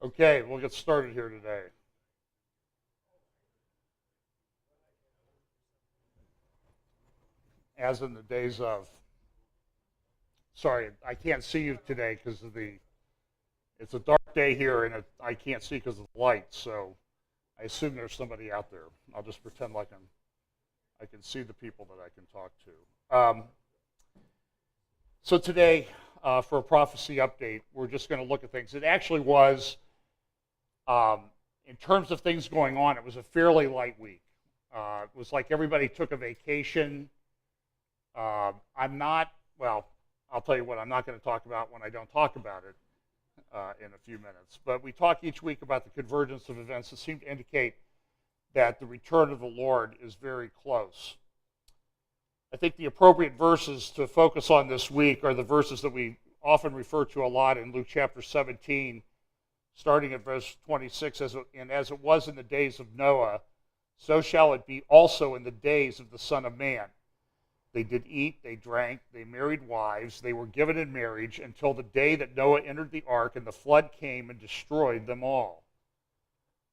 Okay, we'll get started here today. As in the days of. Sorry, I can't see you today because of it's a dark day here and I can't see because of the lights, so I assume there's somebody out there. I'll just pretend like I can see the people that I can talk to. So today, for a prophecy update, we're just going to look at things. It actually was, in terms of things going on, it was a fairly light week. It was like everybody took a vacation. I'll tell you what I'm not going to talk about when I don't talk about it in a few minutes. But we talk each week about the convergence of events that seem to indicate that the return of the Lord is very close. I think the appropriate verses to focus on this week are the verses that we often refer to a lot in Luke chapter 17, starting at verse 26, as it was in the days of Noah, so shall it be also in the days of the Son of Man. They did eat, they drank, they married wives, they were given in marriage until the day that Noah entered the ark and the flood came and destroyed them all.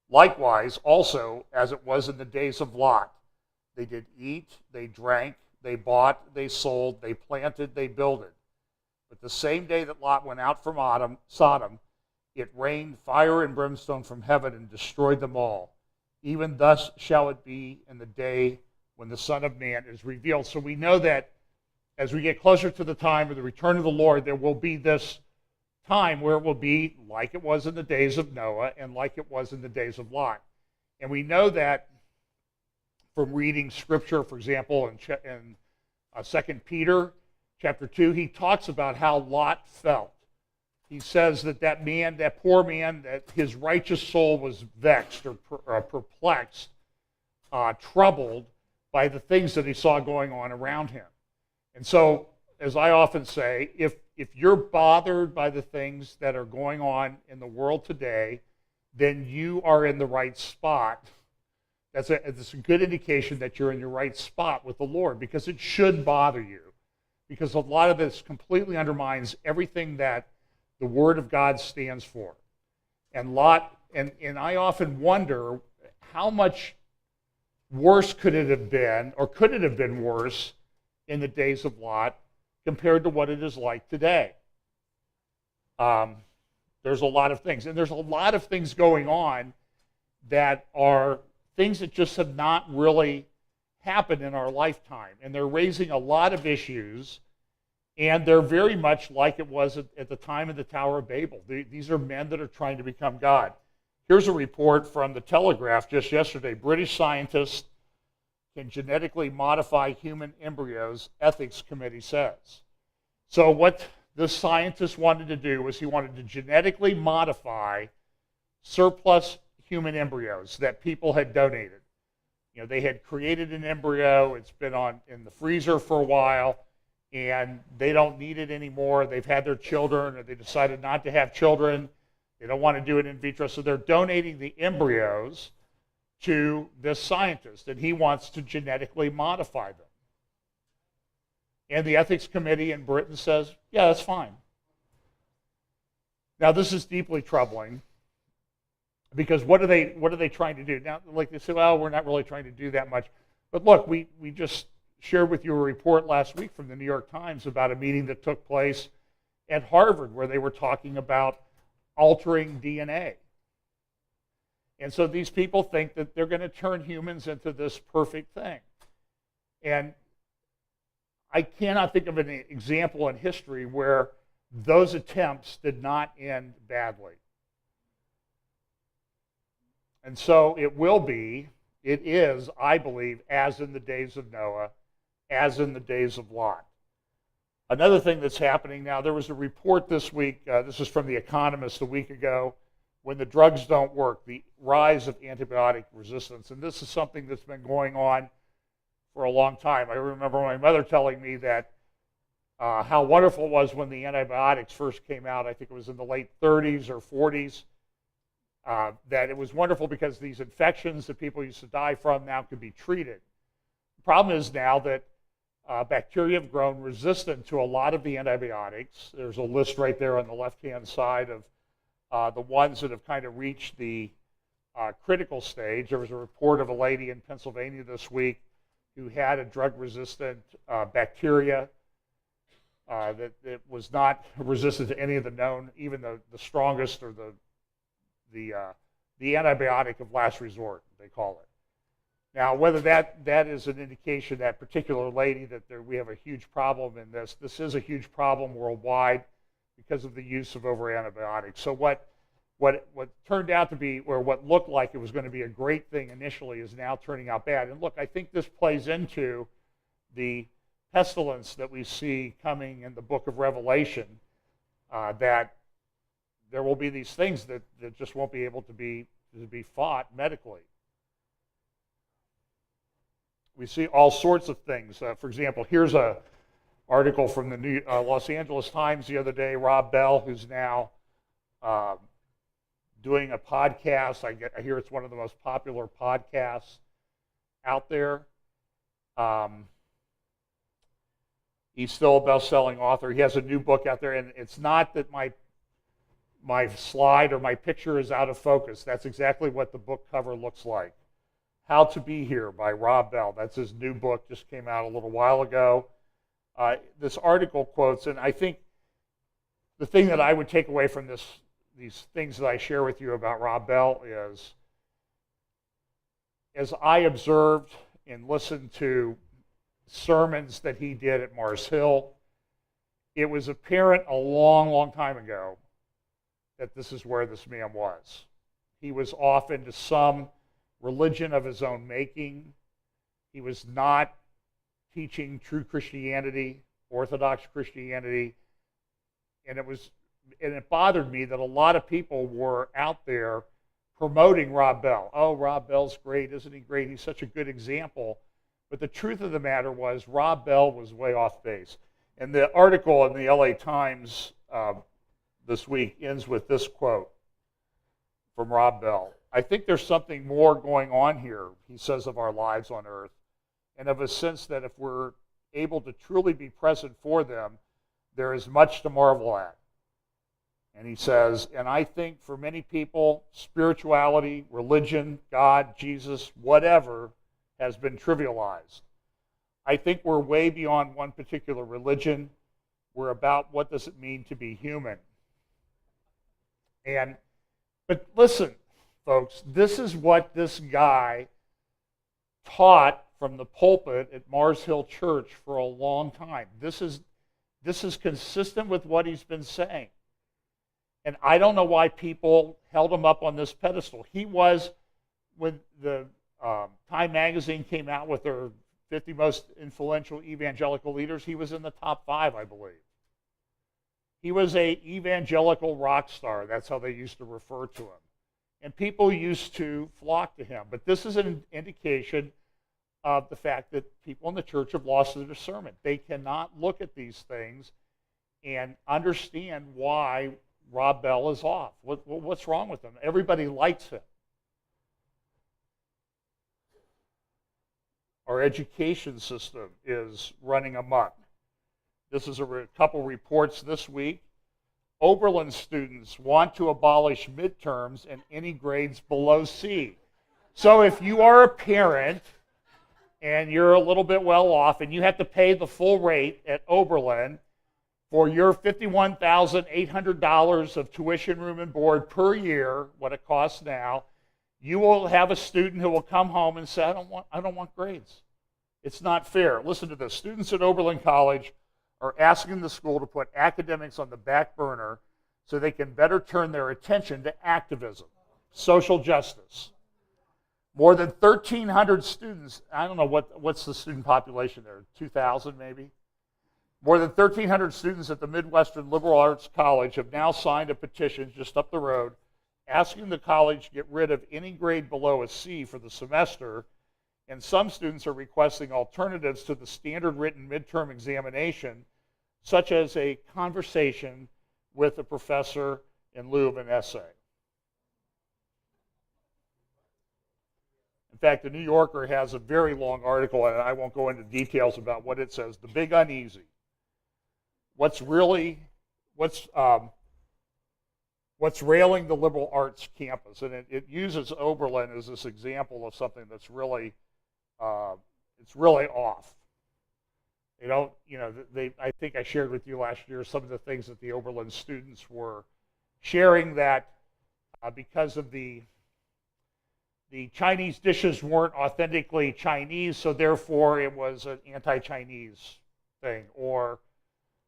Likewise, also, as it was in the days of Lot, they did eat, they drank, they bought, they sold, they planted, they builded. But the same day that Lot went out from Sodom, it rained fire and brimstone from heaven and destroyed them all. Even thus shall it be in the day when the Son of Man is revealed. So we know that as we get closer to the time of the return of the Lord, there will be this time where it will be like it was in the days of Noah and like it was in the days of Lot. And we know that from reading Scripture, for example, in 2 Peter chapter 2, he talks about how Lot felt. He says that poor man, that his righteous soul was vexed or perplexed, troubled by the things that he saw going on around him. And so, as I often say, if you're bothered by the things that are going on in the world today, then you are in the right spot. That's a good indication that you're in your right spot with the Lord, because it should bother you. Because a lot of this completely undermines everything that the Word of God stands for. And I often wonder how much worse could it have been, or could it have been worse in the days of Lot compared to what it is like today? There's a lot of things. And there's a lot of things going on that are things that just have not really happened in our lifetime. And they're raising a lot of issues, and they're very much like it was at the time of the Tower of Babel. These are men that are trying to become God. Here's a report from the Telegraph just yesterday. British scientists can genetically modify human embryos, ethics committee says. So what this scientist wanted to do was he wanted to genetically modify surplus human embryos that people had donated. You know, they had created an embryo, it's been in the freezer for a while, and they don't need it anymore. They've had their children, or they decided not to have children. They don't want to do it in vitro, so they're donating the embryos to this scientist, and he wants to genetically modify them. And the ethics committee in Britain says, yeah, that's fine. Now, this is deeply troubling, because what are they trying to do? Now, like they say, well, we're not really trying to do that much. But look, we just shared with you a report last week from the New York Times about a meeting that took place at Harvard where they were talking about altering DNA. And so these people think that they're going to turn humans into this perfect thing. And I cannot think of an example in history where those attempts did not end badly. And so it is, I believe, as in the days of Noah, as in the days of Lot. Another thing that's happening now, there was a report this week, this is from The Economist a week ago, when the drugs don't work, the rise of antibiotic resistance. And this is something that's been going on for a long time. I remember my mother telling me that how wonderful it was when the antibiotics first came out. I think it was in the late 30s or 40s. That it was wonderful because these infections that people used to die from now could be treated. The problem is now that bacteria have grown resistant to a lot of the antibiotics. There's a list right there on the left-hand side of the ones that have kind of reached the critical stage. There was a report of a lady in Pennsylvania this week who had a drug-resistant bacteria that was not resistant to any of the known, even the strongest or the antibiotic of last resort, they call it. Now, whether that is an indication, that particular lady, that we have a huge problem in this is a huge problem worldwide because of the use of over antibiotics. So what turned out to be, or what looked like it was going to be a great thing initially, is now turning out bad. And look, I think this plays into the pestilence that we see coming in the book of Revelation, that there will be these things that just won't be able to be fought medically. We see all sorts of things. For example, here's an article from the Los Angeles Times the other day. Rob Bell, who's now doing a podcast. I hear it's one of the most popular podcasts out there. He's still a best-selling author. He has a new book out there, and it's not that my slide or my picture is out of focus. That's exactly what the book cover looks like. How to Be Here by Rob Bell. That's his new book, just came out a little while ago. This article quotes, and I think the thing that I would take away from these things that I share with you about Rob Bell is, as I observed and listened to sermons that he did at Mars Hill, it was apparent a long, long time ago that this is where this man was. He was off into some religion of his own making. He was not teaching true Christianity, Orthodox Christianity, and it bothered me that a lot of people were out there promoting Rob Bell. Oh, Rob Bell's great, isn't he great? He's such a good example. But the truth of the matter was, Rob Bell was way off base. And the article in the LA Times this week ends with this quote from Rob Bell. I think there's something more going on here, he says, of our lives on earth, and of a sense that if we're able to truly be present for them, there is much to marvel at. And he says, and I think for many people, spirituality, religion, God, Jesus, whatever, has been trivialized. I think we're way beyond one particular religion. We're about what does it mean to be human. But listen, folks, this is what this guy taught from the pulpit at Mars Hill Church for a long time. This is consistent with what he's been saying. And I don't know why people held him up on this pedestal. He was, when the Time magazine came out with their 50 most influential evangelical leaders, he was in the top 5, I believe. He was an evangelical rock star. That's how they used to refer to him. And people used to flock to him. But this is an indication of the fact that people in the church have lost their discernment. They cannot look at these things and understand why Rob Bell is off. What's wrong with him? Everybody likes him. Our education system is running amok. This is a couple reports this week. Oberlin students want to abolish midterms and any grades below C. So if you are a parent and you're a little bit well off and you have to pay the full rate at Oberlin for your $51,800 of tuition, room, and board per year, what it costs now, you will have a student who will come home and say, I don't want grades. It's not fair. Listen to this. Students at Oberlin College are asking the school to put academics on the back burner so they can better turn their attention to activism, social justice. More than 1,300 students, I don't know what's the student population there, 2,000 maybe? More than 1,300 students at the Midwestern Liberal Arts College have now signed a petition just up the road asking the college to get rid of any grade below a C for the semester, and some students are requesting alternatives to the standard written midterm examination, such as a conversation with a professor in lieu of an essay. In fact, the New Yorker has a very long article, and I won't go into details about what it says. The big uneasy. What's what's railing the liberal arts campus, and it uses Oberlin as this example of something that's really, it's really off. I think I shared with you last year some of the things that the Oberlin students were sharing, that because of the Chinese dishes weren't authentically Chinese, so therefore it was an anti-Chinese thing, or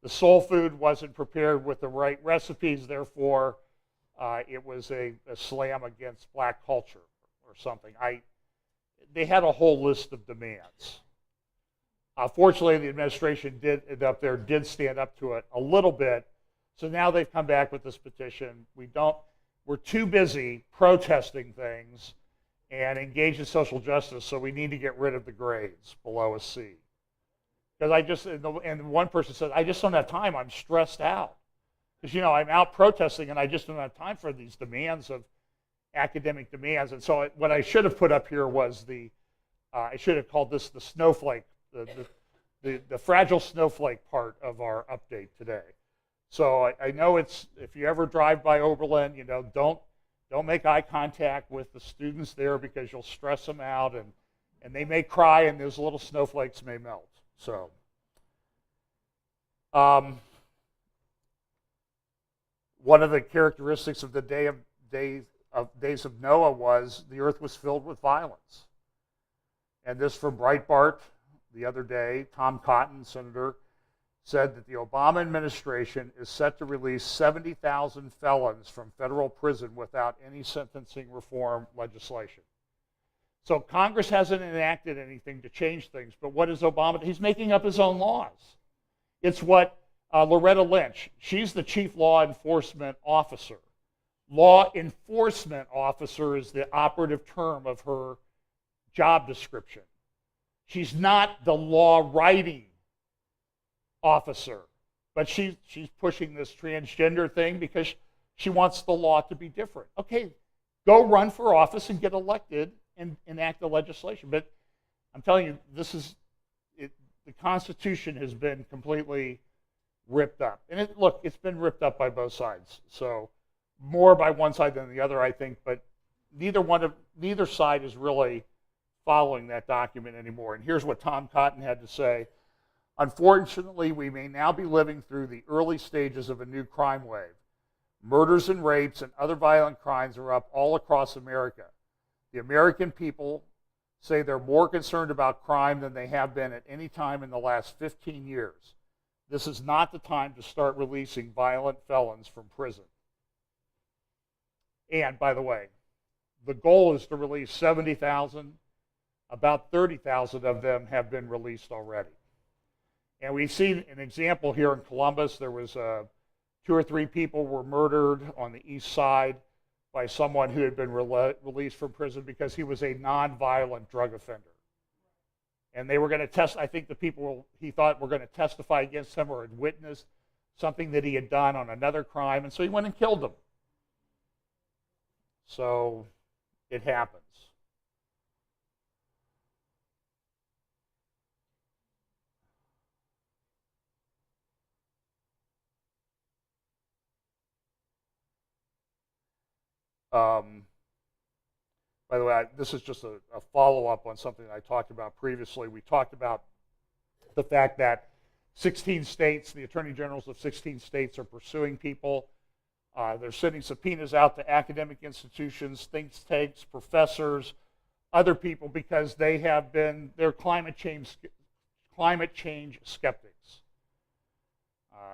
the soul food wasn't prepared with the right recipes, therefore it was a slam against black culture or something. They had a whole list of demands. Fortunately, the administration did stand up to it a little bit. So now they've come back with this petition. We're too busy protesting things and engaged in social justice, so we need to get rid of the grades below a C. Because and one person said, I just don't have time, I'm stressed out. Because, I'm out protesting and I just don't have time for these demands of academic demands. And so what I should have put up here was I should have called this the snowflake, the fragile snowflake part of our update today. So I know if you ever drive by Oberlin, don't make eye contact with the students there, because you'll stress them out, and they may cry and those little snowflakes may melt. So, one of the characteristics of the days of Noah was the earth was filled with violence. And this from Breitbart the other day, Tom Cotton, senator, said that the Obama administration is set to release 70,000 felons from federal prison without any sentencing reform legislation. So Congress hasn't enacted anything to change things, but what is Obama? He's making up his own laws. It's what Loretta Lynch, she's the chief law enforcement officer. Law enforcement officer is the operative term of her job description. She's not the law writing officer, but she's pushing this transgender thing because she wants the law to be different. Okay, go run for office and get elected and enact the legislation. But I'm telling you, the Constitution has been completely ripped up. And it's been ripped up by both sides. So more by one side than the other, I think, but neither side is really following that document anymore. And here's what Tom Cotton had to say. Unfortunately, we may now be living through the early stages of a new crime wave. Murders and rapes and other violent crimes are up all across America. The American people say they're more concerned about crime than they have been at any time in the last 15 years. This is not the time to start releasing violent felons from prison. And, by the way, the goal is to release 70,000. About 30,000 of them have been released already. And we've seen an example here in Columbus. There was 2 or 3 people were murdered on the east side by someone who had been released from prison because he was a nonviolent drug offender. And they were going to I think the people he thought were going to testify against him or had witnessed something that he had done on another crime, and so he went and killed them. So it happens. By the way, this is just a follow-up on something I talked about previously. We talked about the fact that 16 states, the attorney generals of 16 states are pursuing people. They're sending subpoenas out to academic institutions, think tanks, professors, other people, because they're climate change skeptics.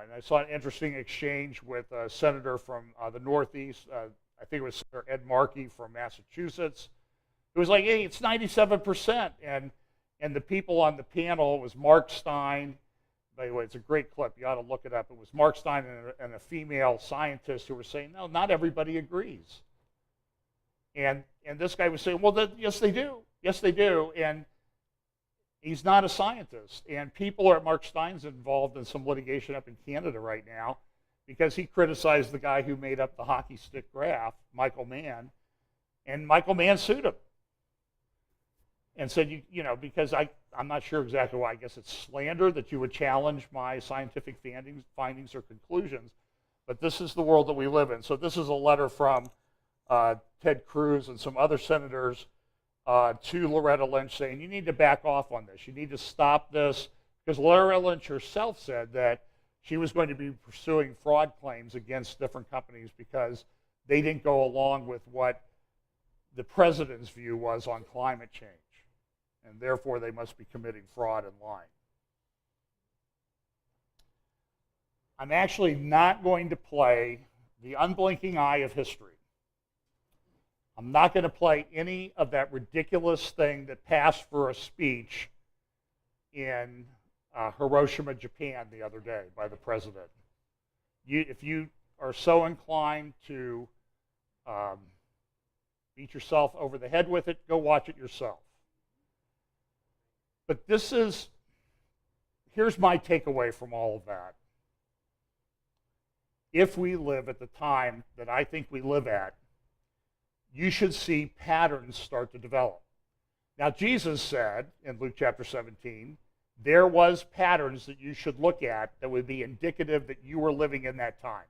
And I saw an interesting exchange with a senator from the Northeast. I think it was Senator Ed Markey from Massachusetts. It was like, hey, it's 97%. And the people on the panel was Mark Stein. By the way, it's a great clip. You ought to look it up. It was Mark Stein and a female scientist who were saying, no, not everybody agrees. And this guy was saying, well, yes, they do. Yes, they do. And he's not a scientist. And people at Mark Stein's involved in some litigation up in Canada right now because he criticized the guy who made up the hockey stick graph, Michael Mann, and Michael Mann sued him and said, because I'm not sure exactly why, I guess it's slander that you would challenge my scientific findings or conclusions, But this is the world that we live in. So this is a letter from Ted Cruz and some other senators to Loretta Lynch saying, you need to back off on this. You need to stop this. Because Loretta Lynch herself said that she was going to be pursuing fraud claims against different companies because they didn't go along with what the president's view was on climate change. And therefore, they must be committing fraud and lying. I'm actually not going to play the unblinking eye of history. I'm not going to play any of that ridiculous thing that passed for a speech in Hiroshima, Japan the other day by the president. If you are so inclined to beat yourself over the head with it, go watch it yourself. But here's my takeaway from all of that. If we live at the time that I think we live at, you should see patterns start to develop. Now, Jesus said in Luke chapter 17, there was patterns that you should look at that would be indicative that you were living in that time.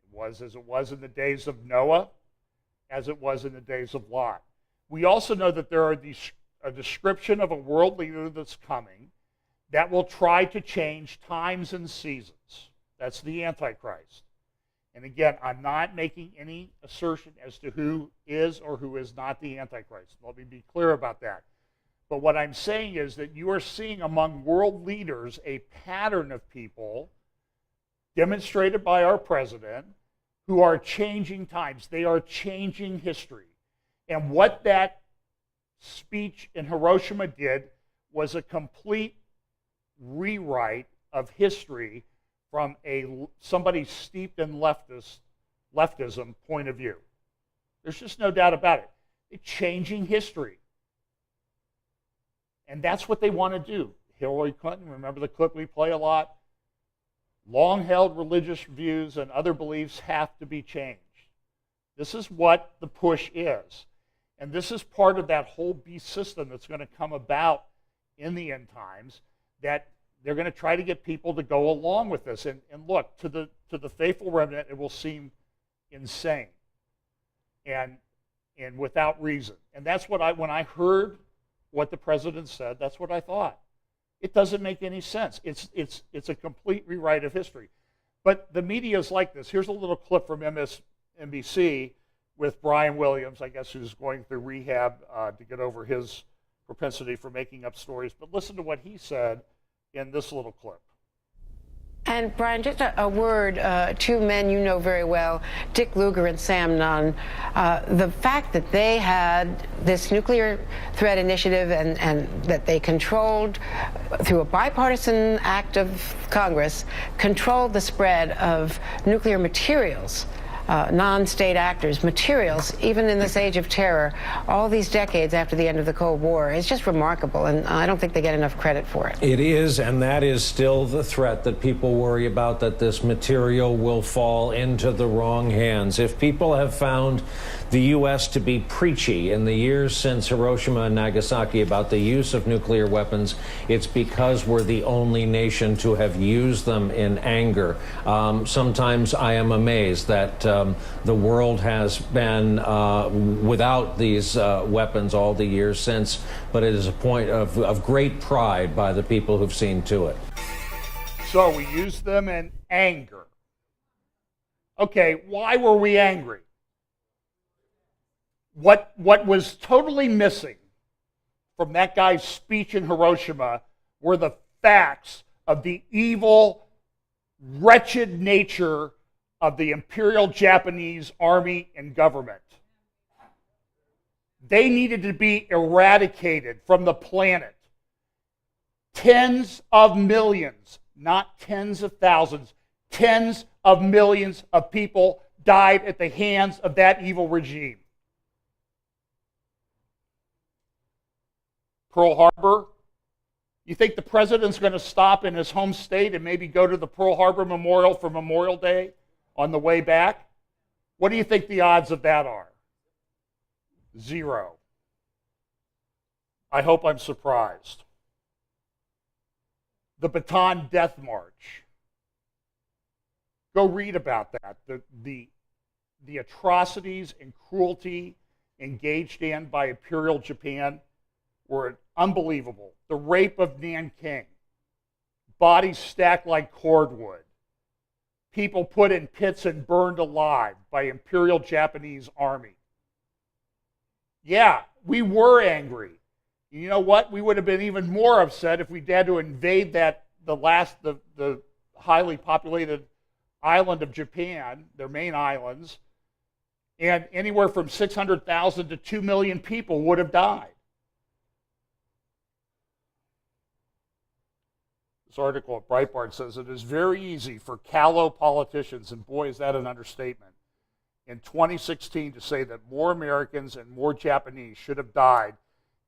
It was as it was in the days of Noah, as it was in the days of Lot. We also know that there are a description of a world leader that's coming that will try to change times and seasons. That's the Antichrist. And again, I'm not making any assertion as to who is or who is not the Antichrist. Let me be clear about that. But what I'm saying is that you are seeing among world leaders a pattern of people demonstrated by our president who are changing times. They are changing history. And what that speech in Hiroshima did was a complete rewrite of history from somebody steeped in leftism point of view. There's just no doubt about it. It's changing history. And that's what they want to do. Hillary Clinton, remember the clip we play a lot? Long-held religious views and other beliefs have to be changed. This is what the push is. And this is part of that whole beast system that's going to come about in the end times, that they're going to try to get people to go along with this. And look, to the faithful remnant, it will seem insane and without reason. And that's what when I heard what the president said, that's what I thought. It doesn't make any sense. It's a complete rewrite of history. But the media is like this. Here's a little clip from MSNBC with Brian Williams, I guess, who's going through rehab to get over his propensity for making up stories. But listen to what he said in this little clip. And Brian, just a word, two men you know very well, Dick Lugar and Sam Nunn. The fact that they had this nuclear threat initiative and that they controlled, through a bipartisan act of Congress, controlled the spread of nuclear materials, non-state actors, materials, even in this age of terror, all these decades after the end of the Cold War, is just remarkable, and I don't think they get enough credit for it. It is, and that is still the threat that people worry about, that this material will fall into the wrong hands. If people have found the U.S. to be preachy in the years since Hiroshima and Nagasaki about the use of nuclear weapons, it's because we're the only nation to have used them in anger. Sometimes I am amazed that the world has been without these weapons all the years since, but it is a point of great pride by the people who've seen to it. So we used them in anger. Okay, why were we angry? What was totally missing from that guy's speech in Hiroshima were the facts of the evil, wretched nature of the Imperial Japanese Army and government. They needed to be eradicated from the planet. Tens of millions, not tens of thousands, tens of millions of people died at the hands of that evil regime. Pearl Harbor, you think the president's going to stop in his home state and maybe go to the Pearl Harbor Memorial for Memorial Day on the way back? What do you think the odds of that are? 0. I hope I'm surprised. The Bataan Death March. Go read about that. The atrocities and cruelty engaged in by Imperial Japan were unbelievable. The rape of Nanking, bodies stacked like cordwood, people put in pits and burned alive by Imperial Japanese army. Yeah, we were angry. You know what? We would have been even more upset if we had to invade the highly populated island of Japan, their main islands, and anywhere from 600,000 to 2 million people would have died. This article at Breitbart says it is very easy for callow politicians, and boy is that an understatement, in 2016 to say that more Americans and more Japanese should have died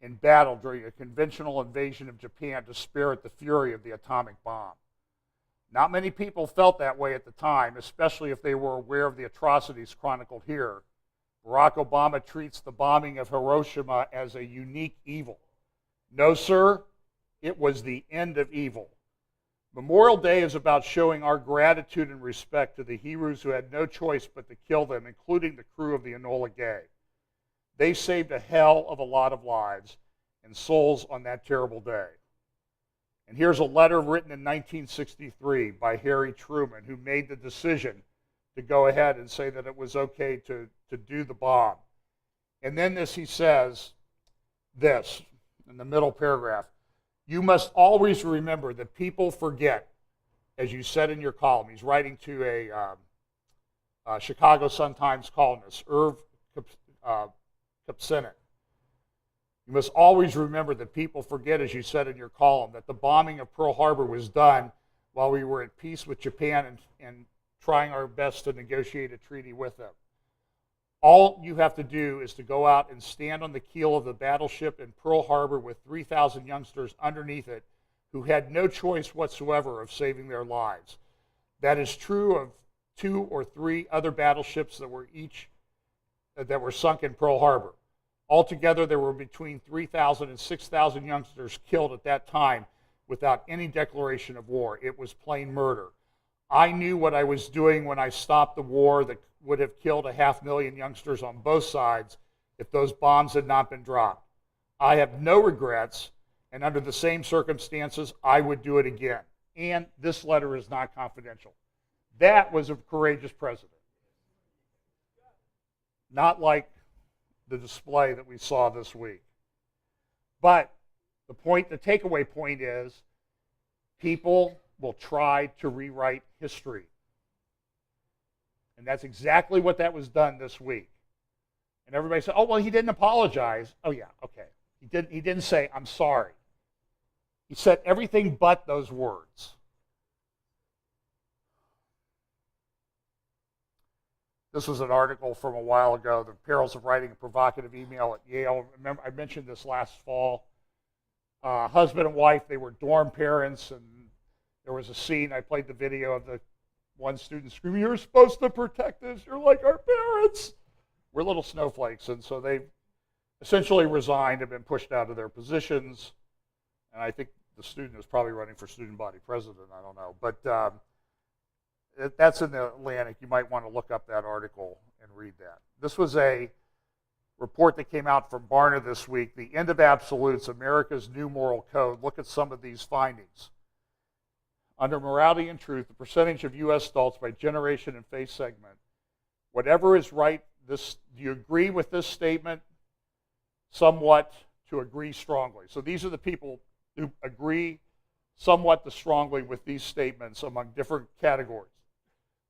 in battle during a conventional invasion of Japan to spare it the fury of the atomic bomb. Not many people felt that way at the time, especially if they were aware of the atrocities chronicled here. Barack Obama treats the bombing of Hiroshima as a unique evil. No, sir, it was the end of evil. Memorial Day is about showing our gratitude and respect to the heroes who had no choice but to kill them, including the crew of the Enola Gay. They saved a hell of a lot of lives and souls on that terrible day. And here's a letter written in 1963 by Harry Truman, who made the decision to go ahead and say that it was okay to do the bomb. And then he says this in the middle paragraph: you must always remember that people forget, as you said in your column. He's writing to a Chicago Sun-Times columnist, Irv Kupcinet. You must always remember that people forget, as you said in your column, that the bombing of Pearl Harbor was done while we were at peace with Japan and trying our best to negotiate a treaty with them. All you have to do is to go out and stand on the keel of the battleship in Pearl Harbor with 3,000 youngsters underneath it who had no choice whatsoever of saving their lives. That is true of 2 or 3 other battleships that were sunk in Pearl Harbor. Altogether, there were between 3,000 and 6,000 youngsters killed at that time without any declaration of war. It was plain murder. I knew what I was doing when I stopped the war that would have killed 500,000 youngsters on both sides if those bombs had not been dropped. I have no regrets, and under the same circumstances, I would do it again. And this letter is not confidential. That was a courageous president. Not like the display that we saw this week. But the takeaway point is, people will try to rewrite history. And that's exactly what that was done this week. And everybody said, oh, well, he didn't apologize. Oh, yeah, okay. He didn't say, I'm sorry. He said everything but those words. This was an article from a while ago, The Perils of Writing a Provocative Email at Yale. Remember, I mentioned this last fall. Husband and wife, they were dorm parents, and there was a scene. I played the video of the one student screaming, "You're supposed to protect us. You're like our parents." We're little snowflakes, and so they essentially resigned and been pushed out of their positions. And I think the student is probably running for student body president. I don't know. But that's in the Atlantic. You might want to look up that article and read that. This was a report that came out from Barna this week, The End of Absolutes, America's New Moral Code. Look at some of these findings. Under Morality and Truth, the percentage of U.S. adults by generation and faith segment, whatever is right, do you agree with this statement? Somewhat to agree strongly. So these are the people who agree somewhat to strongly with these statements among different categories.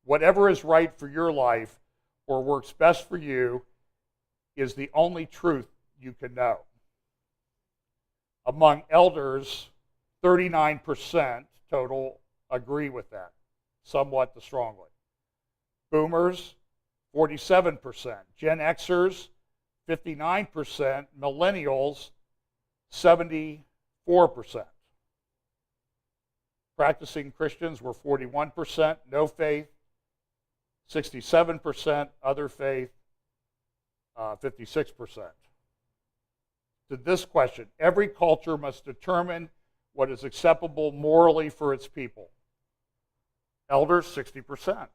Whatever is right for your life or works best for you is the only truth you can know. Among elders, 39% total agree with that, somewhat to strongly. Boomers, 47%. Gen Xers, 59%. Millennials, 74%. Practicing Christians were 41%. No faith, 67%. Other faith, 56%. To this question, every culture must determine what is acceptable morally for its people. Elders, 60%.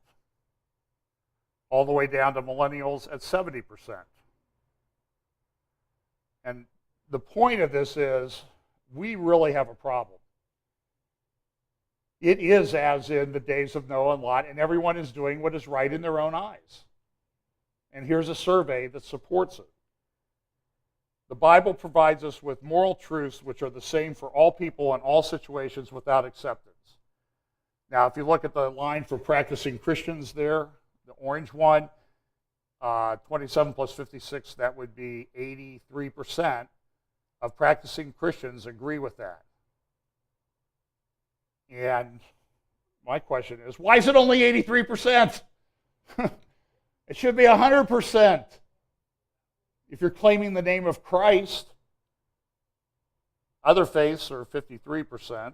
all the way down to millennials at 70%. And the point of this is we really have a problem. It is as in the days of Noah and Lot, and everyone is doing what is right in their own eyes. And here's a survey that supports it. The Bible provides us with moral truths which are the same for all people in all situations without acceptance. Now, if you look at the line for practicing Christians there, the orange one, 27 plus 56, that would be 83% of practicing Christians agree with that. And my question is, why is it only 83%? It should be 100%. If you're claiming the name of Christ, other faiths are 53%,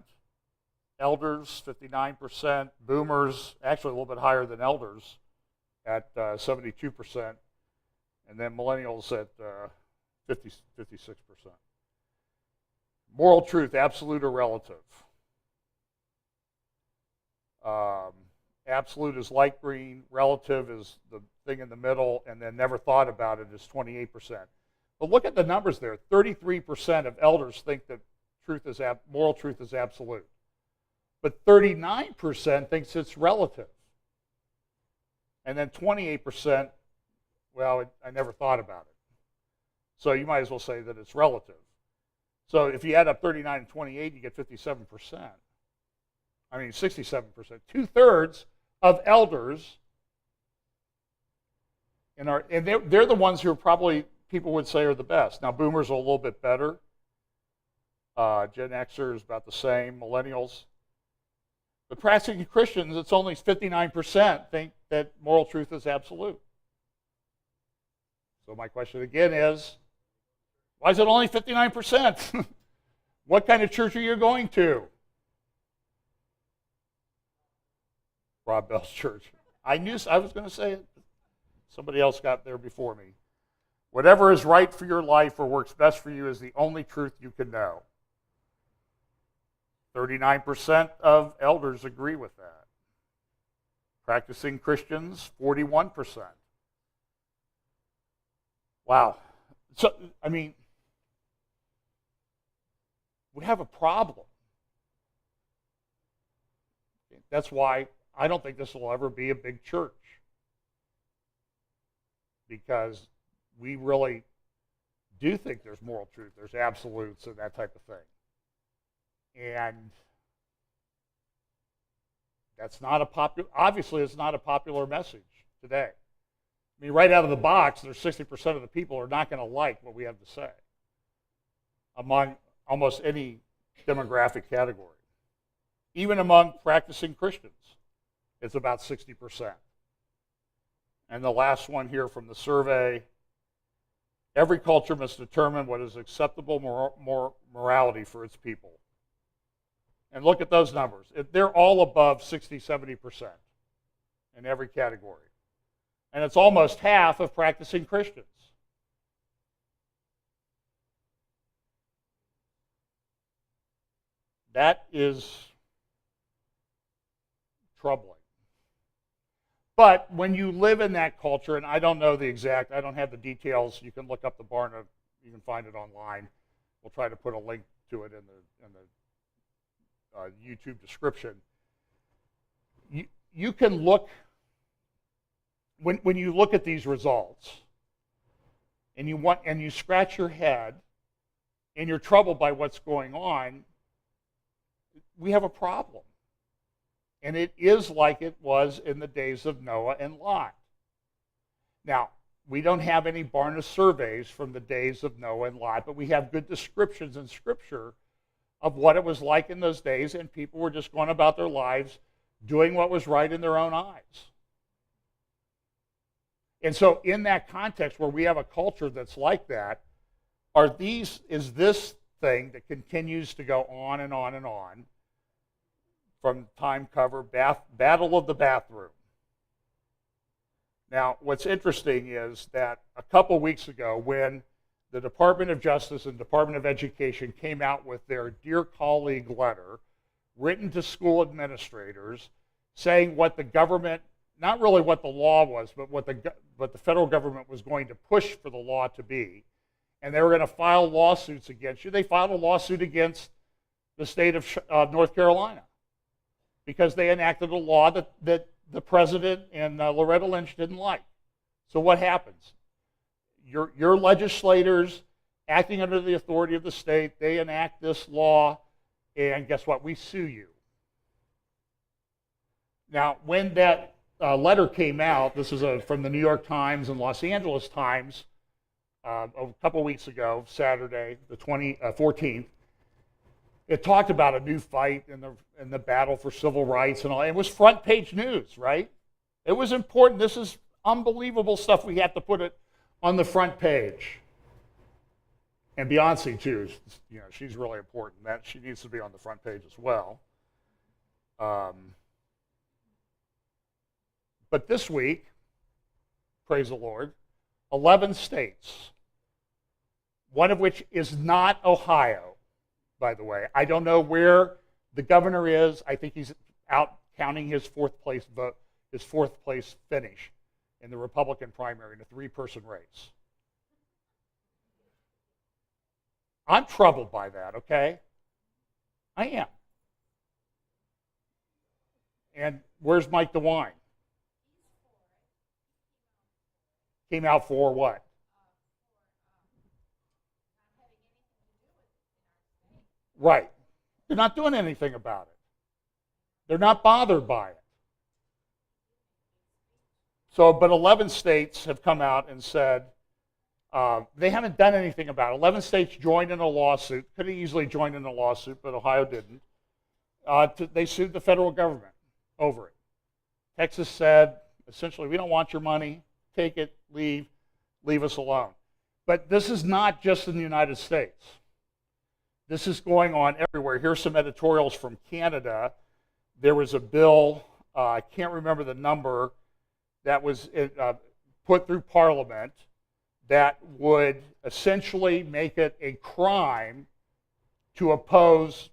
elders 59%, boomers actually a little bit higher than elders at 72%, and then millennials at 56%. Moral truth, absolute or relative? Absolute is light green, relative is the thing in the middle, and then never thought about it is 28%. But look at the numbers there. 33% of elders think that moral truth is absolute. But 39% thinks it's relative. And then 28%, well, I never thought about it. So you might as well say that it's relative. So if you add up 39 and 28, you get 57%. 67%. 2/3 of elders, and they're the ones who are probably, people would say, are the best. Now, boomers are a little bit better. Gen Xers is about the same. Millennials. But practicing Christians, it's only 59% think that moral truth is absolute. So my question again is, why is it only 59%? What kind of church are you going to? Rob Bell's church. I was going to say it. Somebody else got there before me. Whatever is right for your life or works best for you is the only truth you can know. 39% of elders agree with that. Practicing Christians, 41%. Wow. So, we have a problem. That's why I don't think this will ever be a big church. Because we really do think there's moral truth, there's absolutes and that type of thing. And that's not obviously it's not a popular message today. Right out of the box, there's 60% of the people are not going to like what we have to say among almost any demographic category. Even among practicing Christians, it's about 60%. And the last one here from the survey, every culture must determine what is acceptable morality for its people. And look at those numbers. They're all above 60, 70% in every category. And it's almost half of practicing Christians. That is troubling. But when you live in that culture, and I don't know I don't have the details. You can look up the Barna, you can find it online. We'll try to put a link to it in the YouTube description. You can look, when you look at these results, and you scratch your head, and you're troubled by what's going on, we have a problem. And it is like it was in the days of Noah and Lot. Now, we don't have any Barna surveys from the days of Noah and Lot, but we have good descriptions in Scripture of what it was like in those days, and people were just going about their lives doing what was right in their own eyes. And so in that context where we have a culture that's like that, is this thing that continues to go on and on and on, from time cover, Battle of the Bathroom. Now, what's interesting is that a couple weeks ago, when the Department of Justice and Department of Education came out with their Dear Colleague letter, written to school administrators, saying what the government not really what the law was, but what the federal government was going to push for the law to be. And they were going to file lawsuits against you. They filed a lawsuit against the state of North Carolina because they enacted a law that the president and Loretta Lynch didn't like. So what happens? Your legislators, acting under the authority of the state, they enact this law, and guess what? We sue you. Now, when that letter came out, this is from the New York Times and Los Angeles Times a couple weeks ago, Saturday, the 14th, it talked about a new fight in the battle for civil rights and all. It was front page news, right? It was important. This is unbelievable stuff. We have to put it on the front page. And Beyonce too, she's really important. That she needs to be on the front page as well. But this week, praise the Lord, 11 states, one of which is not Ohio, by the way. I don't know where the governor is. I think he's out counting his fourth place finish in the Republican primary in a 3-person race. I'm troubled by that, okay? I am. And where's Mike DeWine? Came out for what? Right. They're not doing anything about it. They're not bothered by it. So, but 11 states have come out and said they haven't done anything about it. 11 states joined in a lawsuit. Could have easily joined in a lawsuit, but Ohio didn't. They sued the federal government over it. Texas said, essentially, we don't want your money. Take it, leave us alone. But this is not just in the United States. This is going on everywhere. Here's some editorials from Canada. There was a bill, I can't remember the number, that was put through Parliament that would essentially make it a crime to oppose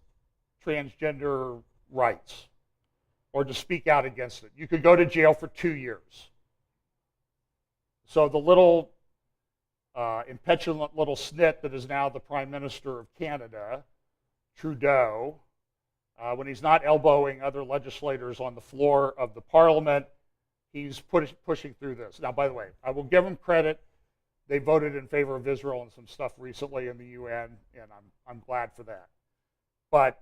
transgender rights or to speak out against it. You could go to jail for 2 years. So the little impetulant little snit that is now the Prime Minister of Canada, Trudeau, when he's not elbowing other legislators on the floor of the Parliament, he's pushing through this. Now, by the way, I will give him credit. They voted in favor of Israel and some stuff recently in the UN, and I'm glad for that. But,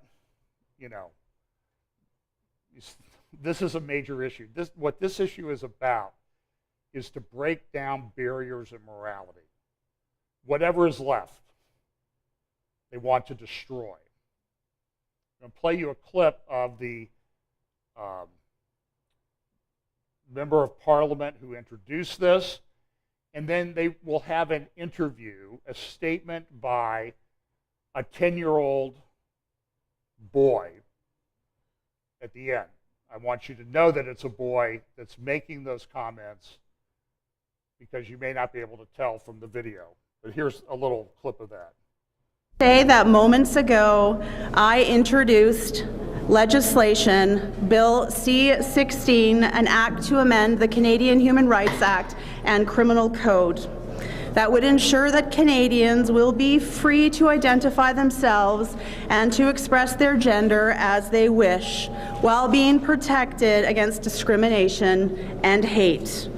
this is a major issue. What this issue is about is to break down barriers in morality. Whatever is left, they want to destroy. I'm going to play you a clip of the member of Parliament who introduced this, and then they will have an interview, a statement by a 10-year-old boy at the end. I want you to know that it's a boy that's making those comments because you may not be able to tell from the video. But here's a little clip of that. Say that moments ago, I introduced legislation, Bill C-16, an act to amend the Canadian Human Rights Act and Criminal Code that would ensure that Canadians will be free to identify themselves and to express their gender as they wish, while being protected against discrimination and hate.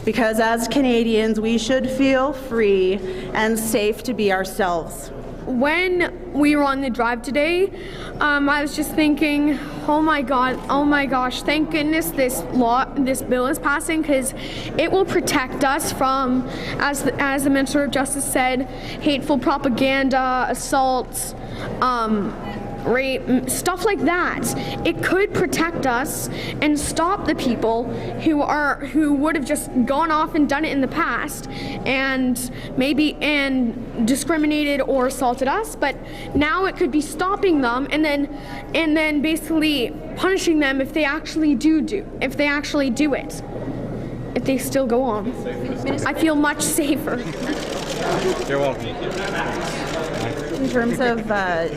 Because as Canadians, we should feel free and safe to be ourselves. When we were on the drive today, I was just thinking, oh my gosh, thank goodness this bill is passing, because it will protect us from, as the Minister of Justice said, hateful propaganda, assaults, rape, stuff like that. It could protect us and stop the people who would have just gone off and done it in the past and discriminated or assaulted us, but now it could be stopping them and then basically punishing them if they actually do it, if they still go on. I feel much safer. You're welcome. in terms of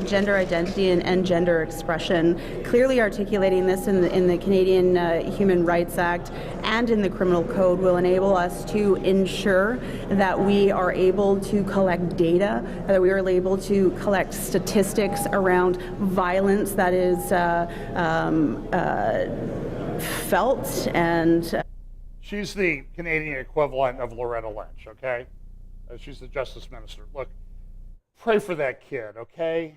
gender identity and gender expression, clearly articulating this in the Canadian Human Rights Act and in the Criminal Code will enable us to ensure that we are able to collect data, that we are able to collect statistics around violence that is felt and... She's the Canadian equivalent of Loretta Lynch, okay? She's the Justice Minister. Look, pray for that kid, okay?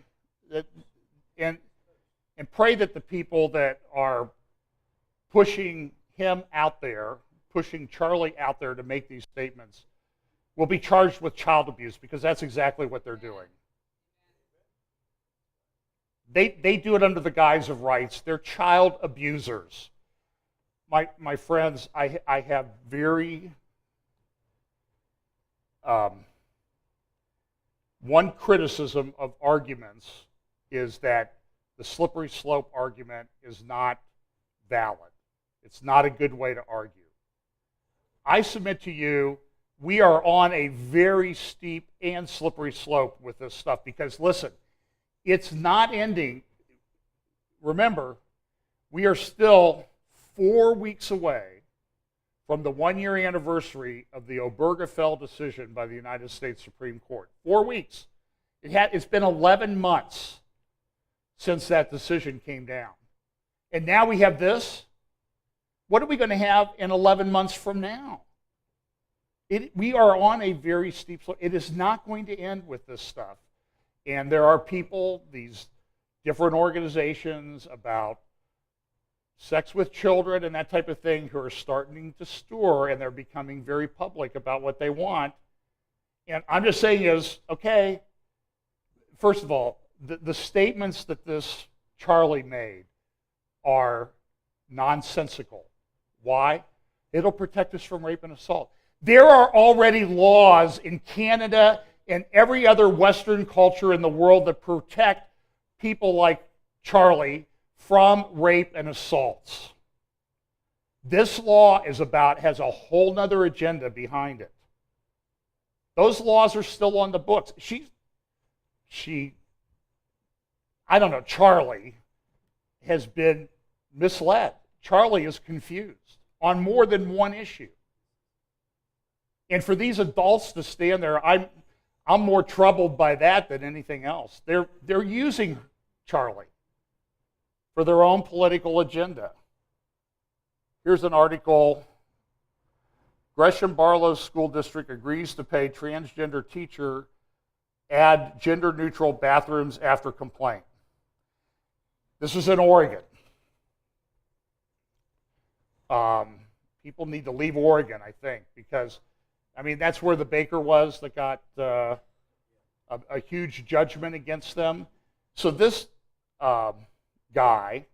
And pray that the people that are pushing him out there, pushing Charlie out there to make these statements, will be charged with child abuse, because that's exactly what they're doing. They do it under the guise of rights. They're child abusers. My friends, I have very... one criticism of arguments is that the slippery slope argument is not valid. It's not a good way to argue. I submit to you, we are on a very steep and slippery slope with this stuff, because listen, it's not ending. Remember, we are still 4 weeks away from the one-year anniversary of the Obergefell decision by the United States Supreme Court. 4 weeks. It's been 11 months since that decision came down. And now we have this. What are we going to have in 11 months from now? We are on a very steep slope. It is not going to end with this stuff. And there are people, these different organizations about sex with children and that type of thing, who are starting to stir, and they're becoming very public about what they want. And I'm just saying is, okay, first of all, the statements that this Charlie made are nonsensical. Why? It'll protect us from rape and assault. There are already laws in Canada and every other Western culture in the world that protect people like Charlie from rape and assaults. This law has a whole nother agenda behind it. Those laws are still on the books. I don't know, Charlie has been misled. Charlie is confused on more than one issue. And for these adults to stand there, I'm more troubled by that than anything else. They're using Charlie for their own political agenda. Here's an article. Gresham Barlow's school district agrees to pay transgender teacher add gender-neutral bathrooms after complaint. This is in Oregon. People need to leave Oregon, I think, because, I mean, that's where the baker was that got a huge judgment against them. So this guy,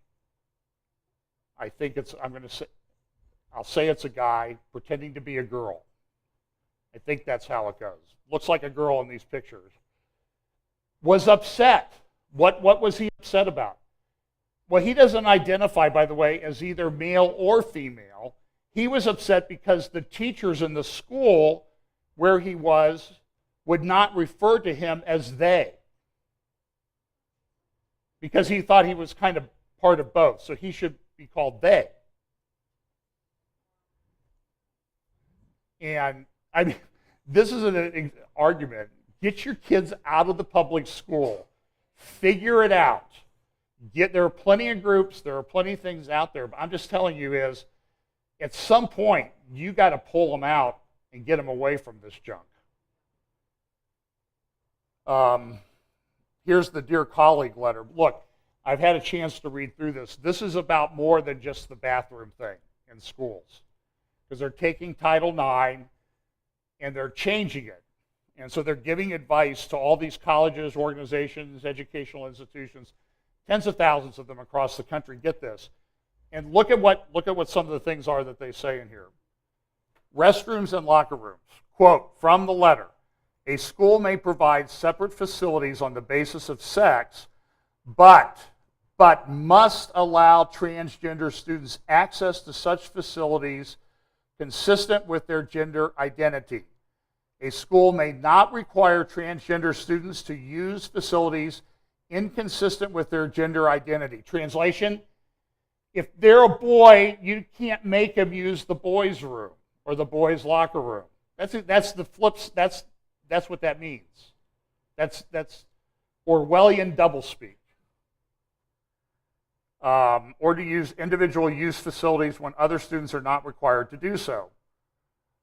I think I'll say it's a guy pretending to be a girl. I think that's how it goes. Looks like a girl in these pictures. Was upset. What was he upset about? Well, he doesn't identify, by the way, as either male or female. He was upset because the teachers in the school where he was would not refer to him as they, because he thought he was kind of part of both, so he should be called they. And I mean, this is an argument. Get your kids out of the public school. Figure it out. There are plenty of groups, there are plenty of things out there, but I'm just telling you is, at some point, you got to pull them out and get them away from this junk. Here's the Dear Colleague letter. Look, I've had a chance to read through this. This is about more than just the bathroom thing in schools, because they're taking Title IX and they're changing it. And so they're giving advice to all these colleges, organizations, educational institutions, tens of thousands of them across the country. Get this. And look at what some of the things are that they say in here. Restrooms and locker rooms. Quote from the letter, a school may provide separate facilities on the basis of sex, but must allow transgender students access to such facilities consistent with their gender identity. A school may not require transgender students to use facilities inconsistent with their gender identity. Translation, if they're a boy, you can't make them use the boys' room or the boys' locker room. That's the flips. That's what that means. That's Orwellian doublespeak. Or to use individual use facilities when other students are not required to do so.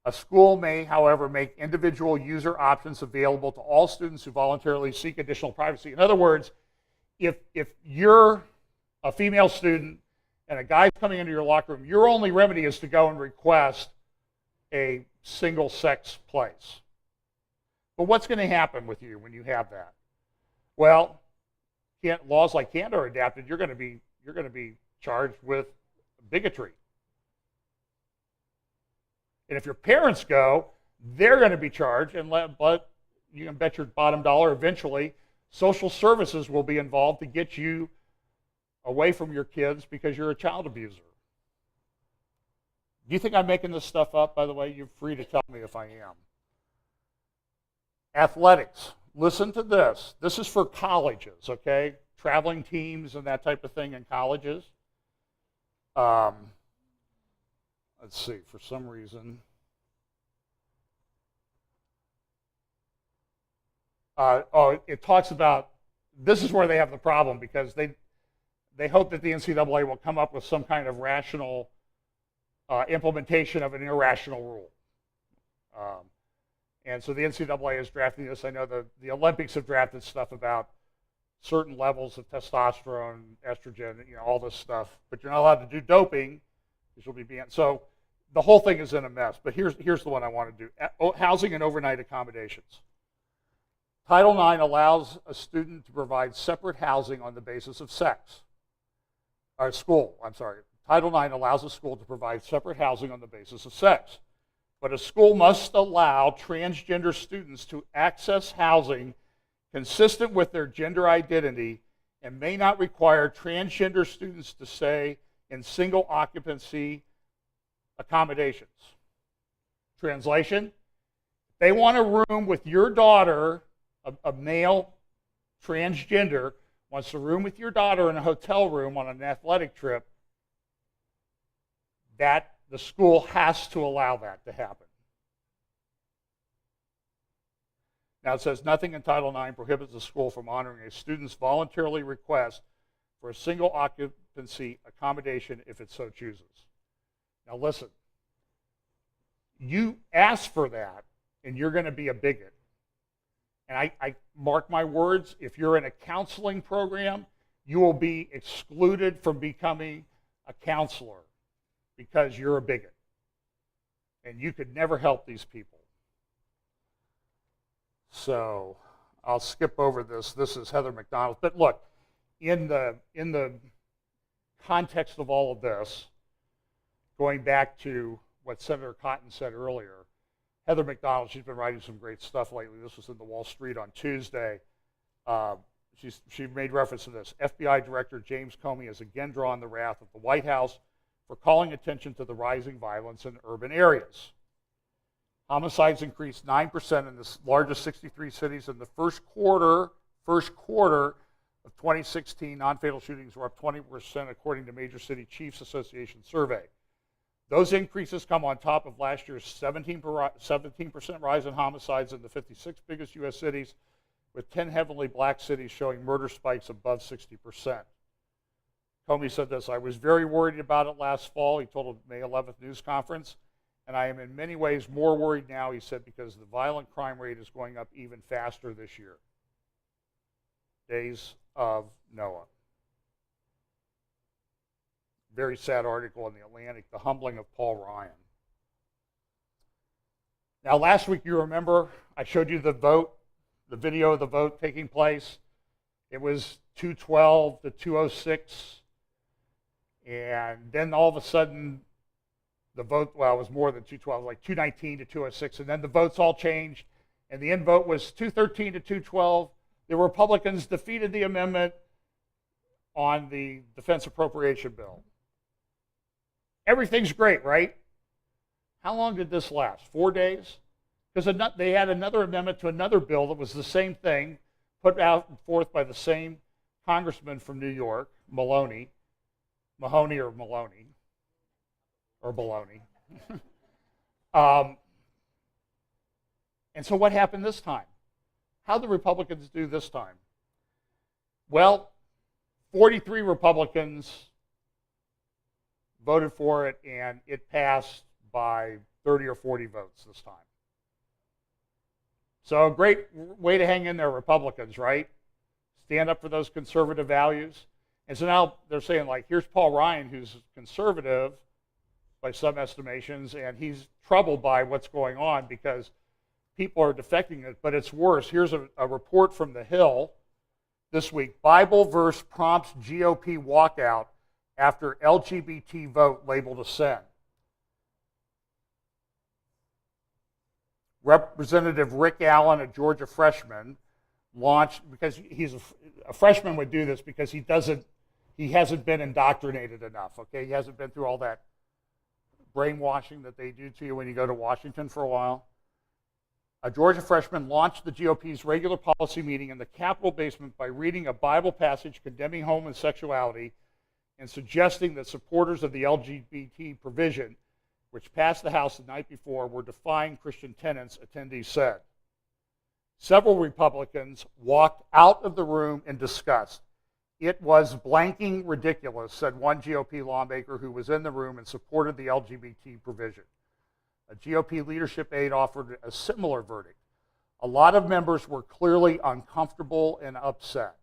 A school may, however, make individual user options available to all students who voluntarily seek additional privacy. In other words, if you're a female student and a guy's coming into your locker room, your only remedy is to go and request a single-sex place. But what's going to happen with you when you have that? Well, laws like Canada are adapted. You're going to be charged with bigotry. And if your parents go, they're going to be charged, but you can bet your bottom dollar eventually social services will be involved to get you away from your kids because you're a child abuser. Do you think I'm making this stuff up, by the way? You're free to tell me if I am. Athletics. Listen to this. This is for colleges, okay? Traveling teams and that type of thing in colleges. Let's see, for some reason. It talks about, this is where they have the problem because they hope that the NCAA will come up with some kind of rational implementation of an irrational rule. And so the NCAA is drafting this. I know the Olympics have drafted stuff about certain levels of testosterone, estrogen, all this stuff. But you're not allowed to do doping because you'll be banned. So the whole thing is in a mess. But here's the one I want to do. Housing and overnight accommodations. Title IX allows a student to provide separate housing on the basis of sex. Title IX allows a school to provide separate housing on the basis of sex. But a school must allow transgender students to access housing consistent with their gender identity and may not require transgender students to stay in single occupancy accommodations. Translation, they want a room with your daughter, a male transgender, wants a room with your daughter in a hotel room on an athletic trip, that the school has to allow that to happen. Now it says nothing in Title IX prohibits the school from honoring a student's voluntarily request for a single occupancy accommodation if it so chooses. Now listen, you ask for that and you're going to be a bigot. And I mark my words, if you're in a counseling program, you will be excluded from becoming a counselor because you're a bigot. And you could never help these people. So I'll skip over this. This is Heather McDonald. But look, in the context of all of this, going back to what Senator Cotton said earlier, Heather McDonald, she's been writing some great stuff lately. This was in the Wall Street on Tuesday. She made reference to this. FBI Director James Comey has again drawn the wrath of the White House for calling attention to the rising violence in urban areas. Homicides increased 9% in the largest 63 cities in the first quarter of 2016. Non-fatal shootings were up 20% according to Major City Chiefs Association survey. Those increases come on top of last year's 17% rise in homicides in the 56 biggest U.S. cities, with 10 heavily black cities showing murder spikes above 60%. Comey said this, "I was very worried about it last fall," he told a May 11th news conference, "and I am in many ways more worried now," he said, "because the violent crime rate is going up even faster this year." Days of Noah. Very sad article in the Atlantic, The Humbling of Paul Ryan. Now, last week, you remember, I showed you the vote, the video of the vote taking place. It was 212 to 206. And then all of a sudden, the vote, well, it was more than 212, like 219 to 206. And then the votes all changed. And the end vote was 213 to 212. The Republicans defeated the amendment on the defense appropriation bill. Everything's great, right? How long did this last? 4 days? Because they had another amendment to another bill that was the same thing, put out and forth by the same congressman from New York, Mahoney or Maloney, or Baloney. And so what happened this time? How did the Republicans do this time? Well, 43 Republicans voted for it, and it passed by 30 or 40 votes this time. So a great way to hang in there, Republicans, right? Stand up for those conservative values. And so now they're saying, like, here's Paul Ryan, who's conservative by some estimations, and he's troubled by what's going on because people are defecting it, but it's worse. Here's a report from The Hill this week. Bible verse prompts GOP walkout after LGBT vote labeled a sin. Representative Rick Allen, a Georgia freshman, launched, because he's a freshman would do this because he hasn't been indoctrinated enough, okay? He hasn't been through all that brainwashing that they do to you when you go to Washington for a while. A Georgia freshman launched the GOP's regular policy meeting in the Capitol basement by reading a Bible passage condemning homosexuality and suggesting that supporters of the LGBT provision, which passed the House the night before, were defying Christian tenets, attendees said. Several Republicans walked out of the room in disgust. It was blanking ridiculous, said one GOP lawmaker who was in the room and supported the LGBT provision. A GOP leadership aide offered a similar verdict. A lot of members were clearly uncomfortable and upset.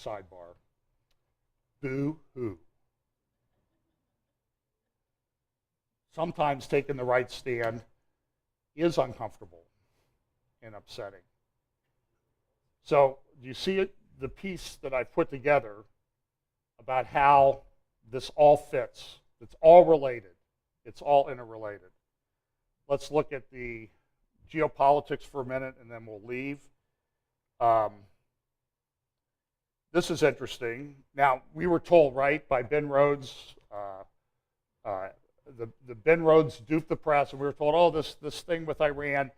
Sidebar. Boo-hoo. Sometimes taking the right stand is uncomfortable and upsetting. So, do you see it, the piece that I put together about how this all fits? It's all related. It's all interrelated. Let's look at the geopolitics for a minute and then we'll leave. This is interesting. Now, we were told, right, by Ben Rhodes, the Ben Rhodes duped the press, and we were told, oh, this thing with Iran,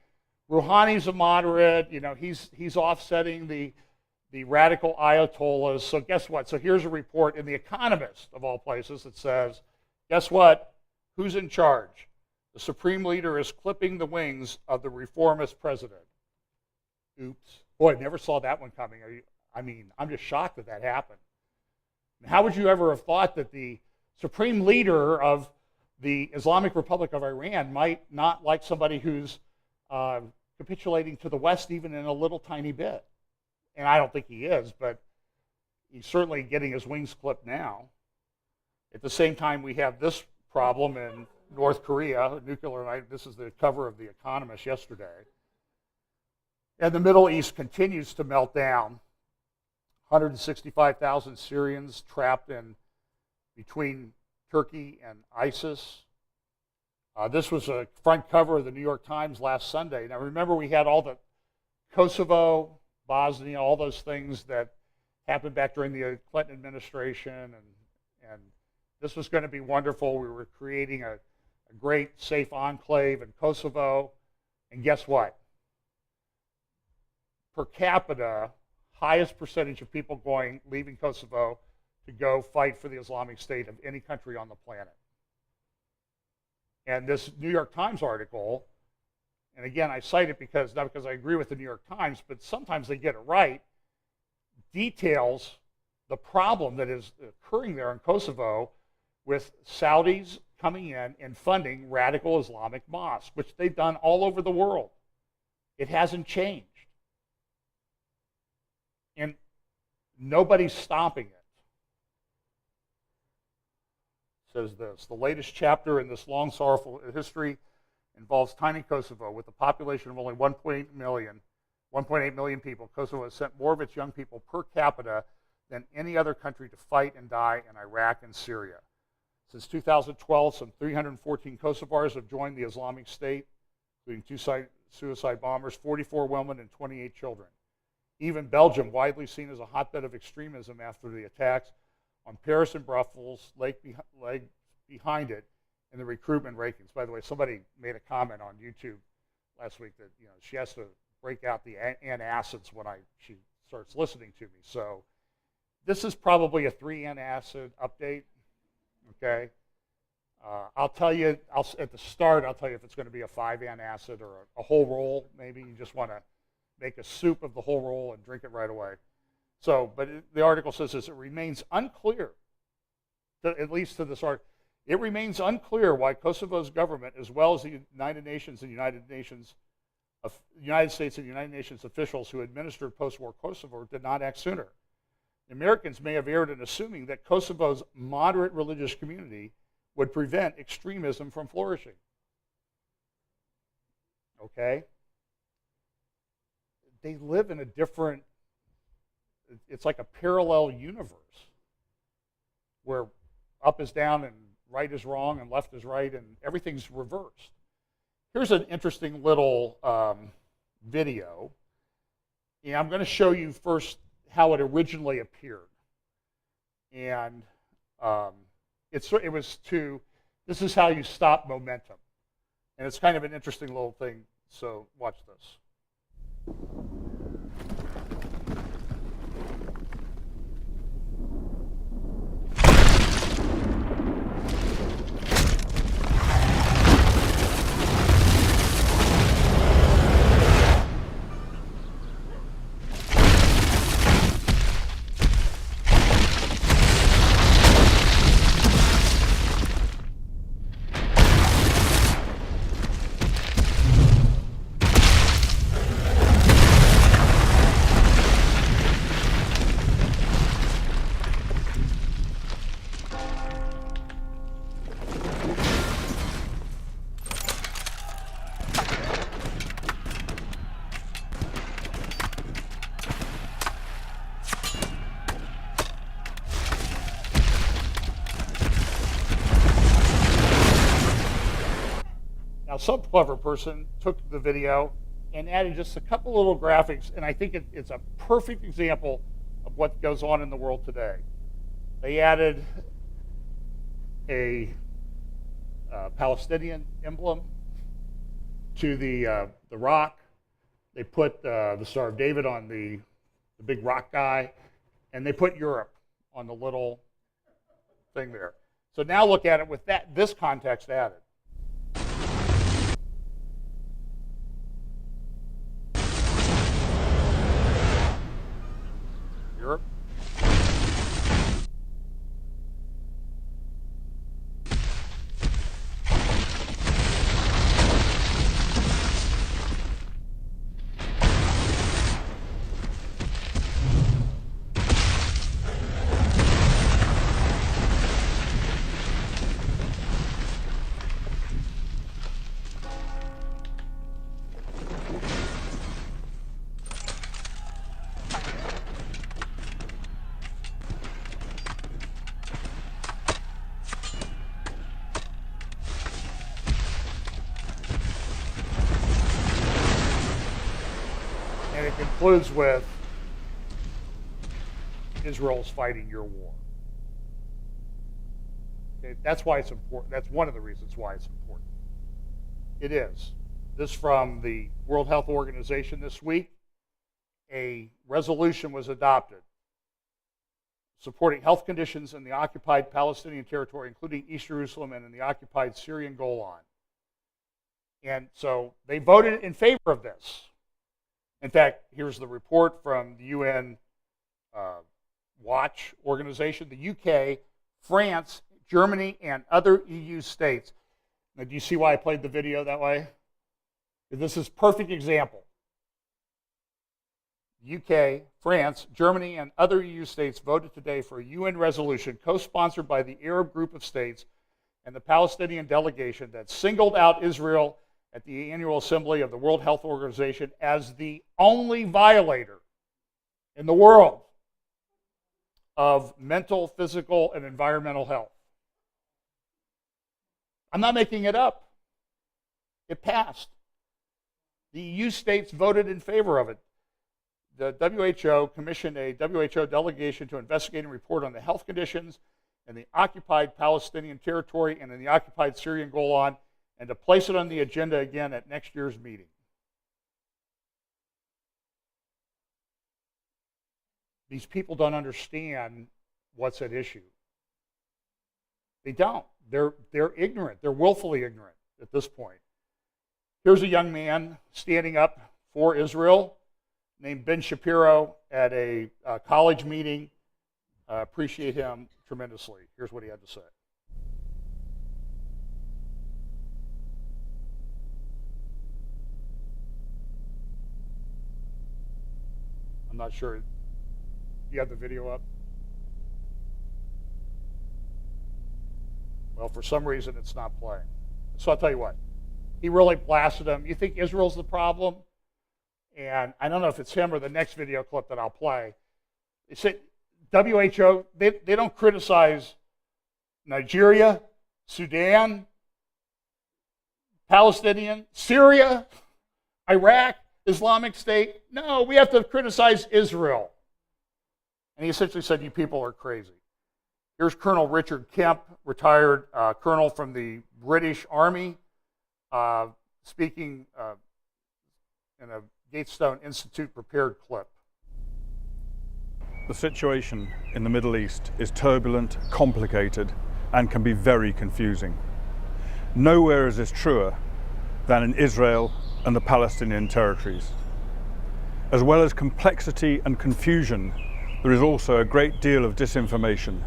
Rouhani's a moderate, you know, he's offsetting the radical Ayatollahs. So guess what? So here's a report in The Economist, of all places, that says, guess what? Who's in charge? The supreme leader is clipping the wings of the reformist president. Oops. Boy, I never saw that one coming. I'm just shocked that happened. How would you ever have thought that the supreme leader of the Islamic Republic of Iran might not like somebody who's capitulating to the West even in a little tiny bit? And I don't think he is, but he's certainly getting his wings clipped now. At the same time, we have this problem in North Korea, nuclear. This is the cover of The Economist yesterday. And the Middle East continues to melt down. 165,000 Syrians trapped in between Turkey and ISIS. This was a front cover of the New York Times last Sunday. Now remember, we had all the Kosovo, Bosnia, all those things that happened back during the Clinton administration, and this was going to be wonderful. We were creating a great, safe enclave in Kosovo, and guess what? Per capita, highest percentage of people leaving Kosovo to go fight for the Islamic State of any country on the planet. And this New York Times article, and again, I cite it not because I agree with the New York Times, but sometimes they get it right, details the problem that is occurring there in Kosovo with Saudis coming in and funding radical Islamic mosques, which they've done all over the world. It hasn't changed. And nobody's stopping it. It says this: the latest chapter in this long, sorrowful history involves tiny Kosovo. With a population of only 1.8 million people, Kosovo has sent more of its young people per capita than any other country to fight and die in Iraq and Syria. Since 2012, some 314 Kosovars have joined the Islamic State, including 2 suicide bombers, 44 women, and 28 children. Even Belgium, widely seen as a hotbed of extremism after the attacks on Paris and Brussels, lag behind it in the recruitment rankings. By the way, somebody made a comment on YouTube last week that she has to break out the antacids when she starts listening to me. So this is probably a 3 antacid update. Okay. I'll tell you at the start. I'll tell you if it's going to be a 5 antacid or a whole roll. Maybe you just want to make a soup of the whole roll and drink it right away. So, but the article says this: it remains unclear, at least to this article. It remains unclear why Kosovo's government, as well as the United Nations and United States and United Nations officials who administered post-war Kosovo, did not act sooner. The Americans may have erred in assuming that Kosovo's moderate religious community would prevent extremism from flourishing. Okay? They live in a different, it's like a parallel universe where up is down and right is wrong and left is right and everything's reversed. Here's an interesting little video. And I'm going to show you first how it originally appeared. And this is how you stop momentum. And it's kind of an interesting little thing, so watch this. Now, some clever person took the video and added just a couple little graphics, and I think it's a perfect example of what goes on in the world today. They added a Palestinian emblem to the rock. They put the Star of David on the big rock guy, and they put Europe on the little thing there. So now look at it with this context added. Europe. And it concludes with Israel's fighting your war. Okay, that's why it's important. That's one of the reasons why it's important. It is. This from the World Health Organization this week. A resolution was adopted supporting health conditions in the occupied Palestinian territory, including East Jerusalem and in the occupied Syrian Golan. And so they voted in favor of this. In fact, here's the report from the UN Watch organization. The UK, France, Germany, and other EU states. Now, do you see why I played the video that way? This is a perfect example. UK, France, Germany, and other EU states voted today for a UN resolution co-sponsored by the Arab group of states and the Palestinian delegation that singled out Israel at the annual assembly of the World Health Organization as the only violator in the world of mental, physical, and environmental health. I'm not making it up. It passed. The EU states voted in favor of it. The WHO commissioned a WHO delegation to investigate and report on the health conditions in the occupied Palestinian territory and in the occupied Syrian Golan, and to place it on the agenda again at next year's meeting. These people don't understand what's at issue. They don't. They're ignorant. They're willfully ignorant at this point. Here's a young man standing up for Israel named Ben Shapiro at a college meeting. I appreciate him tremendously. Here's what he had to say. I'm not sure. You have the video up? Well, for some reason, it's not playing. So I'll tell you what. He really blasted him. You think Israel's the problem? And I don't know if it's him or the next video clip that I'll play. They said WHO, they don't criticize Nigeria, Sudan, Palestinian, Syria, Iraq, Islamic State. No, we have to criticize Israel. And he essentially said, you people are crazy. Here's Colonel Richard Kemp, retired colonel from the British Army, speaking in a Gatestone Institute prepared clip. The situation in the Middle East is turbulent, complicated, and can be very confusing. Nowhere is this truer than in Israel and the Palestinian territories. As well as complexity and confusion, there is also a great deal of disinformation,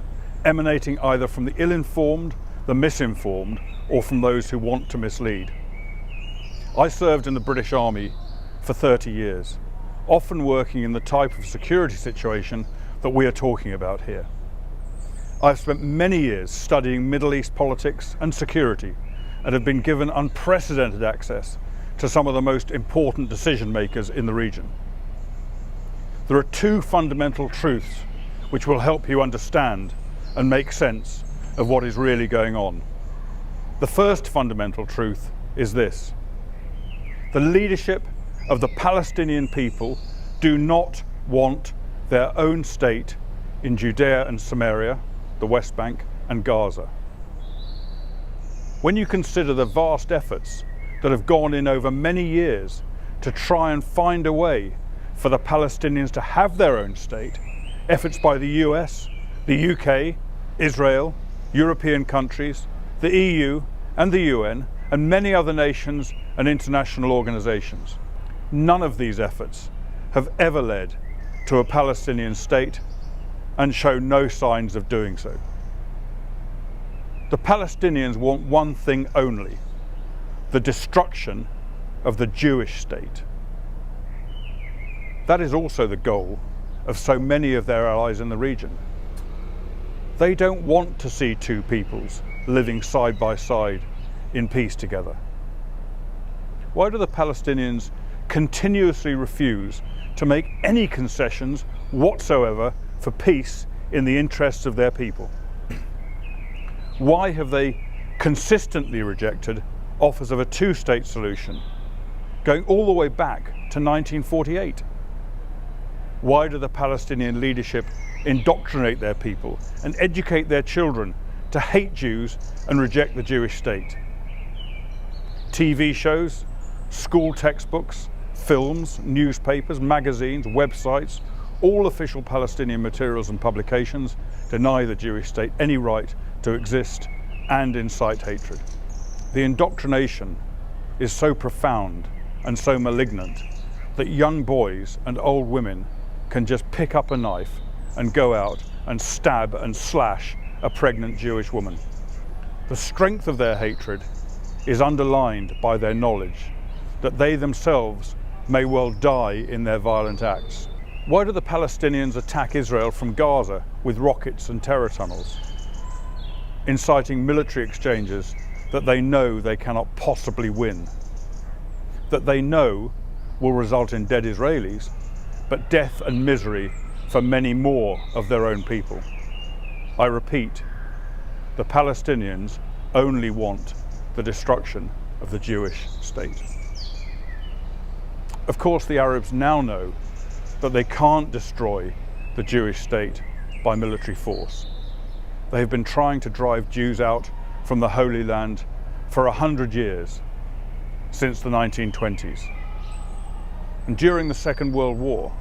emanating either from the ill-informed, the misinformed, or from those who want to mislead. I served in the British Army for 30 years, often working in the type of security situation that we are talking about here. I've spent many years studying Middle East politics and security and have been given unprecedented access to some of the most important decision makers in the region. There are two fundamental truths which will help you understand and make sense of what is really going on. The first fundamental truth is this: the leadership of the Palestinian people do not want their own state in Judea and Samaria, the West Bank, and Gaza. When you consider the vast efforts that have gone in over many years to try and find a way for the Palestinians to have their own state, efforts by the US, the UK, Israel, European countries, the EU and the UN, and many other nations and international organizations. None of these efforts have ever led to a Palestinian state and show no signs of doing so. The Palestinians want one thing only: the destruction of the Jewish state. That is also the goal of so many of their allies in the region. They don't want to see two peoples living side by side in peace together. Why do the Palestinians continuously refuse to make any concessions whatsoever for peace in the interests of their people? Why have they consistently rejected offers of a two-state solution, going all the way back to 1948? Why do the Palestinian leadership indoctrinate their people and educate their children to hate Jews and reject the Jewish state? TV shows, school textbooks, films, newspapers, magazines, websites, all official Palestinian materials and publications deny the Jewish state any right to exist and incite hatred. The indoctrination is so profound and so malignant that young boys and old women can just pick up a knife and go out and stab and slash a pregnant Jewish woman. The strength of their hatred is underlined by their knowledge that they themselves may well die in their violent acts. Why do the Palestinians attack Israel from Gaza with rockets and terror tunnels, inciting military exchanges that they know they cannot possibly win, that they know will result in dead Israelis, but death and misery for many more of their own people? I repeat, the Palestinians only want the destruction of the Jewish state. Of course, the Arabs now know that they can't destroy the Jewish state by military force. They have been trying to drive Jews out from the Holy Land for 100 years, since the 1920s. And during the Second World War,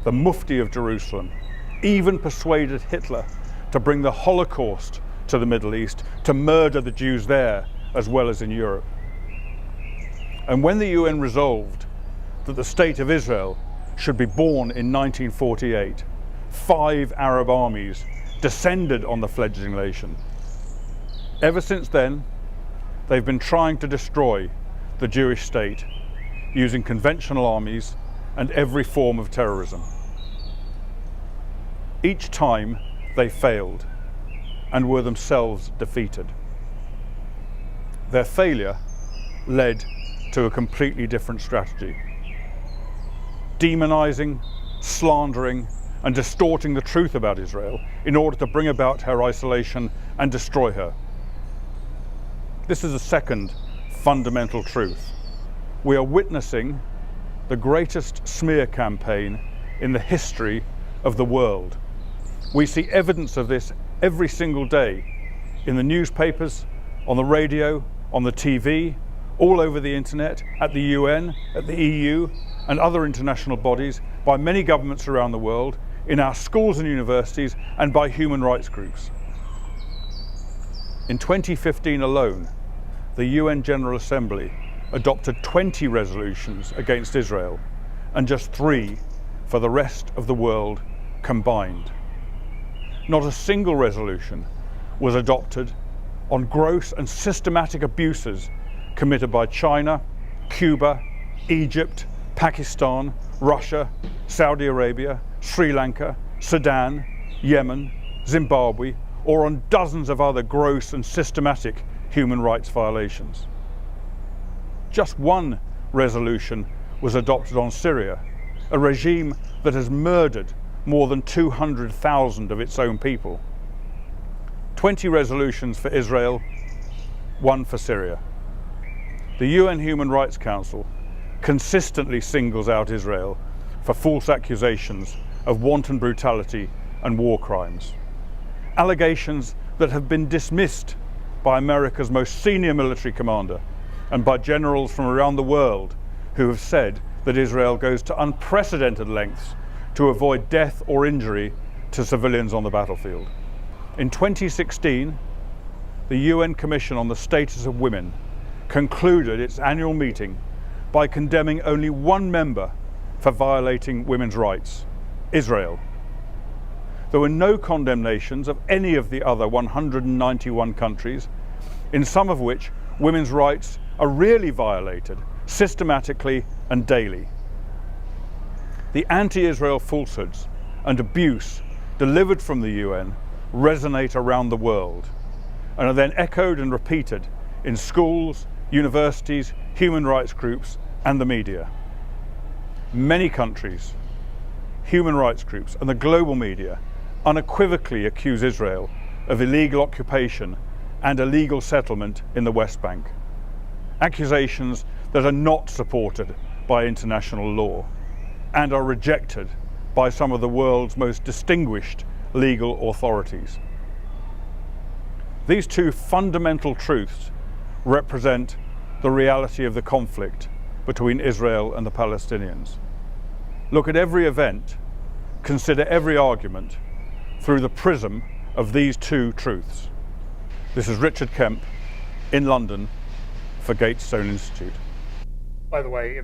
the Mufti of Jerusalem even persuaded Hitler to bring the Holocaust to the Middle East, to murder the Jews there as well as in Europe. And when the UN resolved that the State of Israel should be born in 1948, 5 Arab armies descended on the fledgling nation. Ever since then, they've been trying to destroy the Jewish state using conventional armies and every form of terrorism. Each time they failed and were themselves defeated. Their failure led to a completely different strategy. Demonizing, slandering, and distorting the truth about Israel in order to bring about her isolation and destroy her. This is a second fundamental truth. We are witnessing the greatest smear campaign in the history of the world. We see evidence of this every single day in the newspapers, on the radio, on the TV, all over the internet, at the UN, at the EU, and other international bodies, by many governments around the world, in our schools and universities, and by human rights groups. In 2015 alone, the UN General Assembly adopted 20 resolutions against Israel, and just 3 for the rest of the world combined. Not a single resolution was adopted on gross and systematic abuses committed by China, Cuba, Egypt, Pakistan, Russia, Saudi Arabia, Sri Lanka, Sudan, Yemen, Zimbabwe, or on dozens of other gross and systematic human rights violations. Just one resolution was adopted on Syria, a regime that has murdered more than 200,000 of its own people. 20 resolutions for Israel, 1 for Syria. The UN Human Rights Council consistently singles out Israel for false accusations of wanton brutality and war crimes. Allegations that have been dismissed by America's most senior military commander and by generals from around the world who have said that Israel goes to unprecedented lengths to avoid death or injury to civilians on the battlefield. In 2016, the UN Commission on the Status of Women concluded its annual meeting by condemning only one member for violating women's rights: Israel. There were no condemnations of any of the other 191 countries, in some of which women's rights are really violated systematically and daily. The anti-Israel falsehoods and abuse delivered from the UN resonate around the world and are then echoed and repeated in schools, universities, human rights groups, and the media. Many countries, human rights groups, and the global media unequivocally accuse Israel of illegal occupation and illegal settlement in the West Bank. Accusations that are not supported by international law and are rejected by some of the world's most distinguished legal authorities. These two fundamental truths represent the reality of the conflict between Israel and the Palestinians. Look at every event, consider every argument through the prism of these two truths. This is Richard Kemp in London for Gatestone Institute. By the way,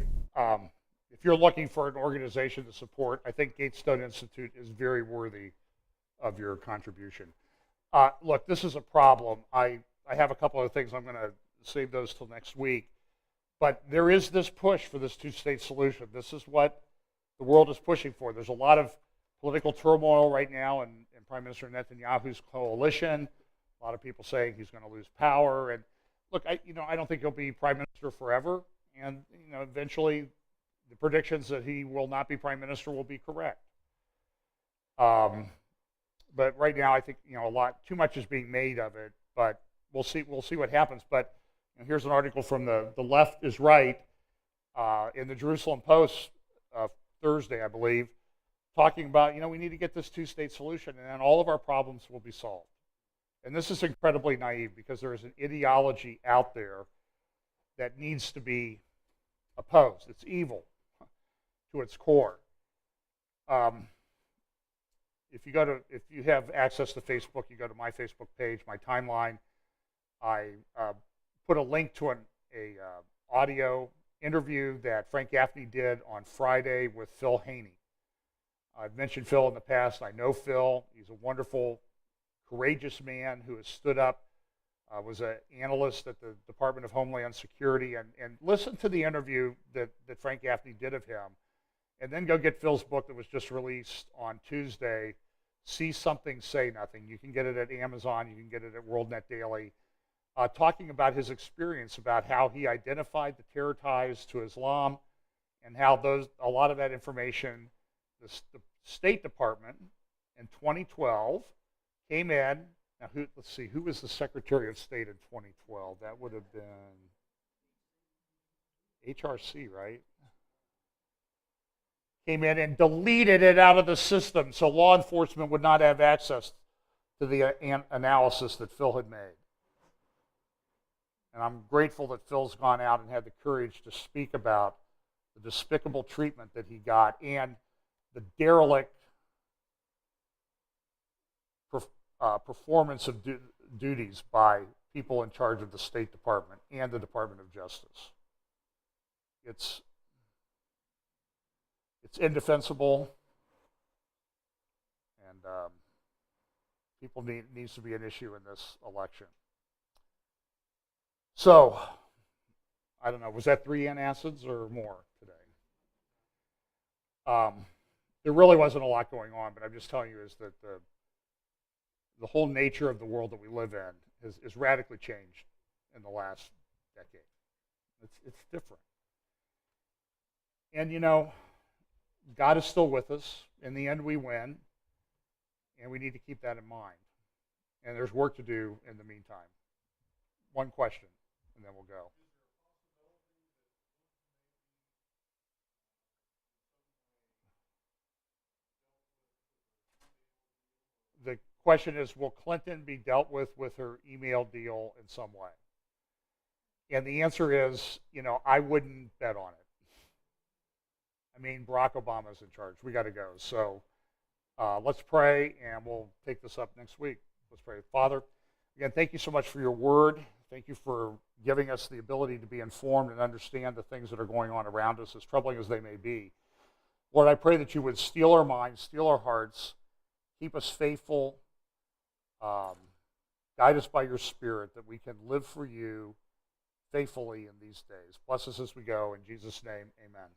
if you're looking for an organization to support, I think Gatestone Institute is very worthy of your contribution. Look, this is a problem. I have a couple of things. I'm going to save those till next week. But there is this push for this two-state solution. This is what the world is pushing for. There's a lot of political turmoil right now in Prime Minister Netanyahu's coalition. A lot of people saying he's going to lose power. And look, I don't think he'll be Prime Minister forever. And eventually, the predictions that he will not be Prime Minister will be correct. But right now, I think too much is being made of it. But we'll see what happens. But here's an article from the left is right in the Jerusalem Post Thursday, I believe, talking about we need to get this two-state solution, and then all of our problems will be solved. And this is incredibly naive because there is an ideology out there that needs to be opposed. It's evil to its core. If you have access to Facebook, you go to my Facebook page, my timeline. I put a link to an audio interview that Frank Gaffney did on Friday with Phil Haney. I've mentioned Phil in the past. I know Phil. He's a wonderful, courageous man who has stood up, was an analyst at the Department of Homeland Security, and listen to the interview that Frank Gaffney did of him. And then go get Phil's book that was just released on Tuesday, See Something, Say Nothing. You can get it at Amazon. You can get it at WorldNet Daily. Talking about his experience, about how he identified the terror ties to Islam, and how a lot of that information, the State Department in 2012 came in. Now, let's see, who was the Secretary of State in 2012? That would have been HRC, right? Came in and deleted it out of the system so law enforcement would not have access to the analysis that Phil had made. And I'm grateful that Phil's gone out and had the courage to speak about the despicable treatment that he got and the derelict performance of duties by people in charge of the State Department and the Department of Justice. It's indefensible, and people needs to be an issue in this election. So, I don't know, was that 3 antacids or more today? There really wasn't a lot going on, but I'm just telling you is that the whole nature of the world that we live in is radically changed in the last decade. It's different. And you know, God is still with us. In the end, we win. And we need to keep that in mind. And there's work to do in the meantime. One question, and then we'll go. The question is, will Clinton be dealt with her email deal in some way? And the answer is, you know, I wouldn't bet on it. I mean, Barack Obama's in charge. We got to go. So let's pray, and we'll take this up next week. Let's pray. Father, again, thank you so much for your word. Thank you for giving us the ability to be informed and understand the things that are going on around us, as troubling as they may be. Lord, I pray that you would steal our minds, steal our hearts, keep us faithful, guide us by your Spirit, that we can live for you faithfully in these days. Bless us as we go. In Jesus' name, amen.